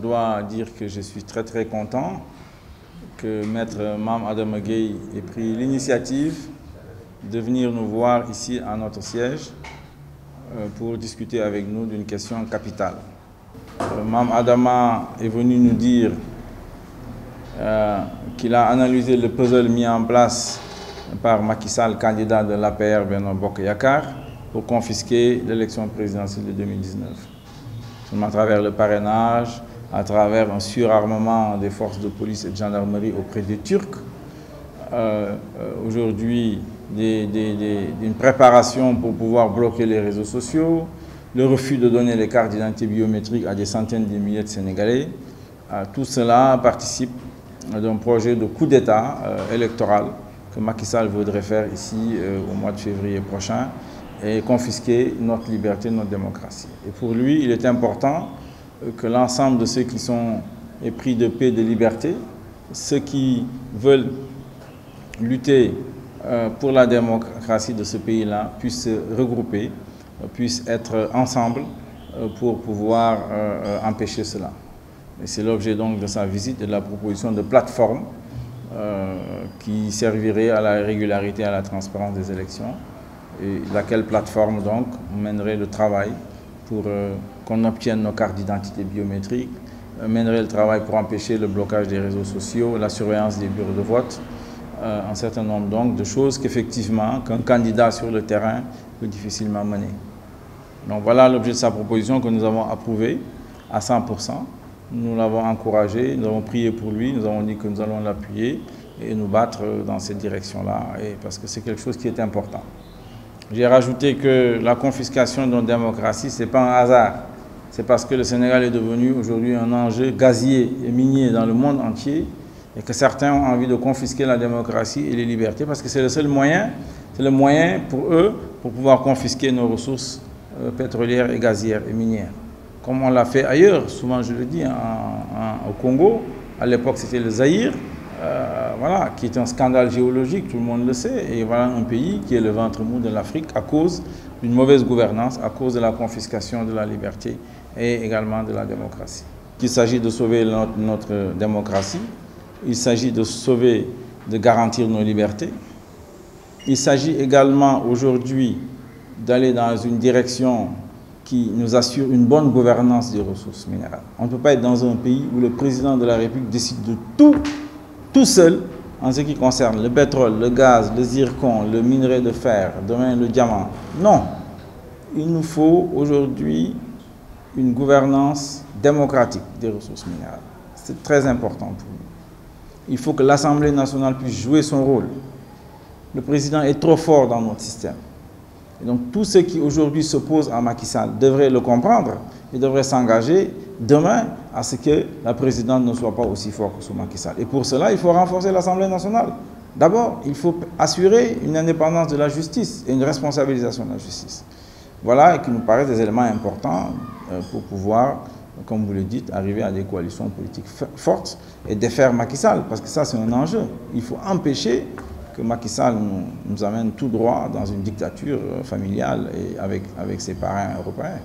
dois dire que je suis très content que Maître Mame Adama Gueye ait pris l'initiative de venir nous voir ici à notre siège pour discuter avec nous d'une question capitale. Mame Adama est venu nous dire qu'il a analysé le puzzle mis en place par Macky Sall, candidat de l'APR Benno Bokk Yakaar, pour confisquer l'élection présidentielle de 2019. À travers le parrainage, à travers un surarmement des forces de police et de gendarmerie auprès des Turcs. Aujourd'hui, une préparation pour pouvoir bloquer les réseaux sociaux, le refus de donner les cartes d'identité biométriques à des centaines de milliers de Sénégalais. Tout cela participe d'un projet de coup d'État électoral que Macky Sall voudrait faire ici au mois de février prochain et confisquer notre liberté, notre démocratie. Et pour lui, il est important que l'ensemble de ceux qui sont épris de paix et de liberté, ceux qui veulent lutter pour la démocratie de ce pays-là, puissent se regrouper, puissent être ensemble pour pouvoir empêcher cela. Et c'est l'objet donc de sa visite et de la proposition de plateforme qui servirait à la régularité et à la transparence des élections, et laquelle plateforme donc mènerait le travail pour qu'on obtienne nos cartes d'identité biométriques, mènerait le travail pour empêcher le blocage des réseaux sociaux, la surveillance des bureaux de vote, un certain nombre donc de choses qu'effectivement qu'un candidat sur le terrain peut difficilement mener. Donc voilà l'objet de sa proposition que nous avons approuvé à 100%. Nous l'avons encouragé, nous avons prié pour lui, nous avons dit que nous allons l'appuyer et nous battre dans cette direction-là, parce que c'est quelque chose qui est important. J'ai rajouté que la confiscation de notre démocratie, ce n'est pas un hasard. C'est parce que le Sénégal est devenu aujourd'hui un enjeu gazier et minier dans le monde entier et que certains ont envie de confisquer la démocratie et les libertés parce que c'est le seul moyen, c'est le moyen pour eux pour pouvoir confisquer nos ressources pétrolières et gazières et minières. Comme on l'a fait ailleurs, souvent je le dis, au Congo, à l'époque c'était le Zaïre, voilà, qui est un scandale géologique, tout le monde le sait, et voilà un pays qui est le ventre mou de l'Afrique à cause d'une mauvaise gouvernance, à cause de la confiscation de la liberté et également de la démocratie. Il s'agit de sauver notre démocratie, il s'agit de sauver, de garantir nos libertés, il s'agit également aujourd'hui d'aller dans une direction qui nous assure une bonne gouvernance des ressources minérales. On ne peut pas être dans un pays où le président de la République décide de tout seul en ce qui concerne le pétrole, le gaz, le zircon, le minerai de fer, demain le diamant. Non, il nous faut aujourd'hui une gouvernance démocratique des ressources minérales. C'est très important pour nous. Il faut que l'Assemblée nationale puisse jouer son rôle. Le président est trop fort dans notre système. Et donc tous ceux qui aujourd'hui s'opposent à Macky Sall devraient le comprendre et devraient s'engager demain à ce que la présidente ne soit pas aussi forte que sous Macky Sall. Et pour cela, il faut renforcer l'Assemblée nationale. D'abord, il faut assurer une indépendance de la justice et une responsabilisation de la justice. Voilà, et qui nous paraissent des éléments importants pour pouvoir, comme vous le dites, arriver à des coalitions politiques fortes et défaire Macky Sall, parce que ça c'est un enjeu. Il faut empêcher que Macky Sall nous amène tout droit dans une dictature familiale et avec ses parrains européens.